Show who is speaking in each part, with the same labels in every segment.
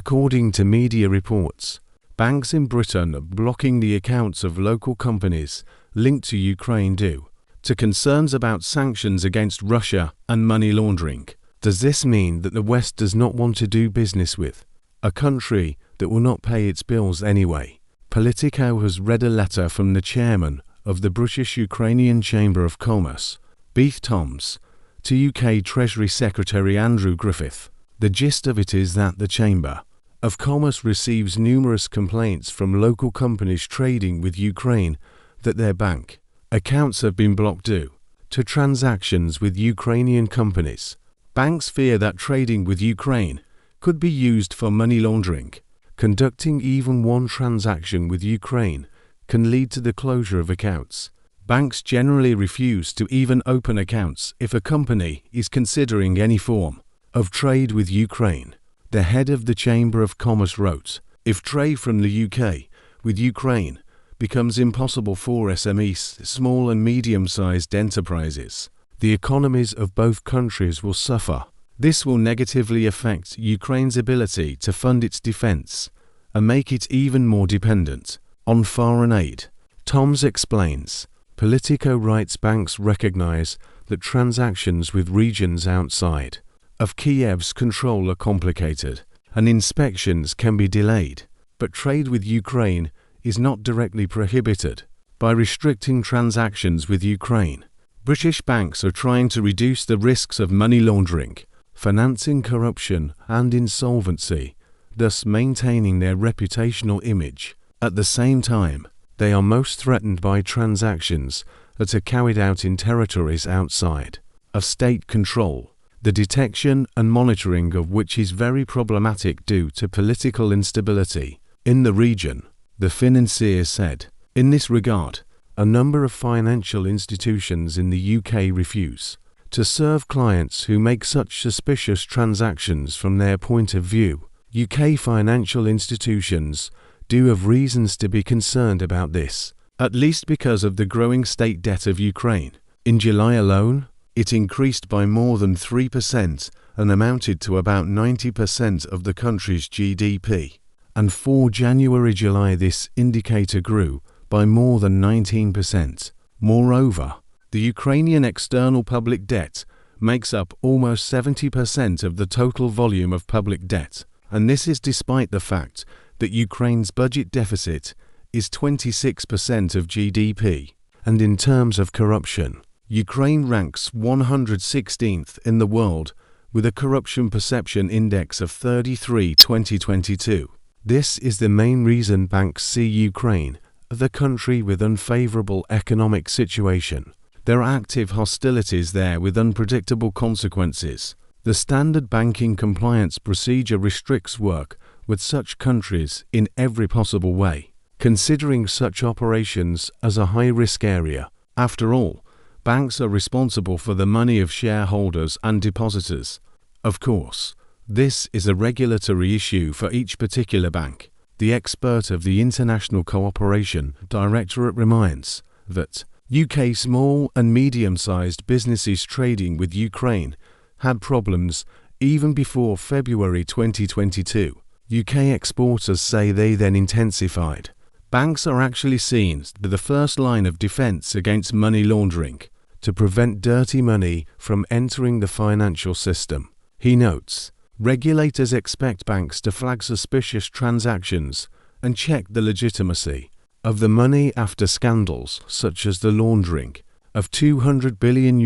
Speaker 1: According to media reports, banks in Britain are blocking the accounts of local companies linked to Ukraine due to concerns about sanctions against Russia and money laundering. Does this mean that the West does not want to do business with a country that will not pay its bills anyway? Politico has read a letter from the chairman of the British-Ukrainian Chamber of Commerce, Beith Toms, to UK Treasury Secretary Andrew Griffith. The gist of it is that the Chamber of Commerce receives numerous complaints from local companies trading with Ukraine that their bank accounts have been blocked due to transactions with Ukrainian companies. Banks fear that trading with Ukraine could be used for money laundering. Conducting even one transaction with Ukraine can lead to the closure of accounts. Banks generally refuse to even open accounts if a company is considering any form of trade with Ukraine. The head of the Chamber of Commerce wrote, "If trade from the UK with Ukraine becomes impossible for SMEs, small and medium-sized enterprises, the economies of both countries will suffer. This will negatively affect Ukraine's ability to fund its defense and make it even more dependent on foreign aid." Toms explains, Politico writes banks recognize that transactions with regions outside of Kiev's control are complicated and inspections can be delayed, but trade with Ukraine is not directly prohibited. By restricting transactions with Ukraine, British banks are trying to reduce the risks of money laundering, financing corruption and insolvency, thus maintaining their reputational image. At the same time, they are most threatened by transactions that are carried out in territories outside of state control, the detection and monitoring of which is very problematic due to political instability in the region, the financier said. In this regard, a number of financial institutions in the UK refuse to serve clients who make such suspicious transactions from their point of view. UK financial institutions do have reasons to be concerned about this, at least because of the growing state debt of Ukraine. In July alone, it increased by more than 3% and amounted to about 90% of the country's GDP. And for January-July this indicator grew by more than 19%. Moreover, the Ukrainian external public debt makes up almost 70% of the total volume of public debt, and this is despite the fact that Ukraine's budget deficit is 26% of GDP. And in terms of corruption, Ukraine ranks 116th in the world with a corruption perception index of 33 2022. This is the main reason banks see Ukraine as a country with unfavorable economic situation. There are active hostilities there with unpredictable consequences. The standard banking compliance procedure restricts work with such countries in every possible way, considering such operations as a high-risk area. After all, banks are responsible for the money of shareholders and depositors. Of course, this is a regulatory issue for each particular bank. The expert of the International Cooperation Directorate reminds that UK small and medium-sized businesses trading with Ukraine had problems even before February 2022. UK exporters say they then intensified. Banks are actually seen as the first line of defense against money laundering to prevent dirty money from entering the financial system. He notes, regulators expect banks to flag suspicious transactions and check the legitimacy of the money after scandals such as the laundering of €200 billion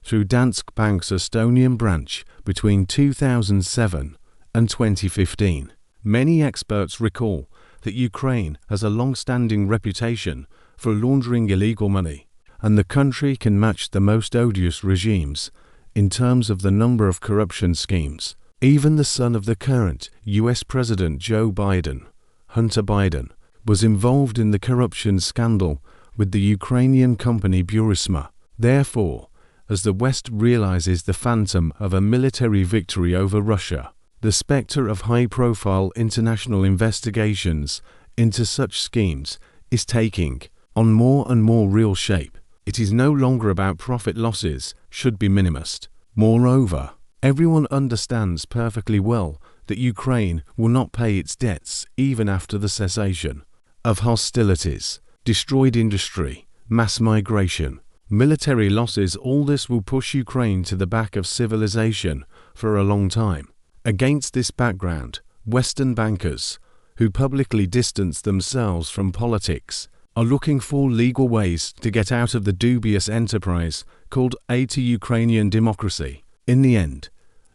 Speaker 1: through Danske Bank's Estonian branch between 2007 and 2015. Many experts recall that Ukraine has a long-standing reputation for laundering illegal money, and the country can match the most odious regimes in terms of the number of corruption schemes. Even the son of the current US President Joe Biden, Hunter Biden, was involved in the corruption scandal with the Ukrainian company Burisma. Therefore, as the West realizes the phantom of a military victory over Russia, the specter of high-profile international investigations into such schemes is taking on more and more real shape. It is no longer about profit losses should be minimized. Moreover, everyone understands perfectly well that Ukraine will not pay its debts even after the cessation of hostilities, destroyed industry, mass migration, military losses. All this will push Ukraine to the back of civilization for a long time. Against this background, Western bankers, who publicly distance themselves from politics, are looking for legal ways to get out of the dubious enterprise called aid to Ukrainian democracy. In the end,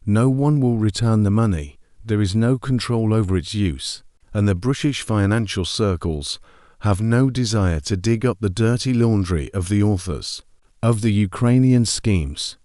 Speaker 1: no one will return the money, there is no control over its use, and the British financial circles have no desire to dig up the dirty laundry of the authors of the Ukrainian schemes.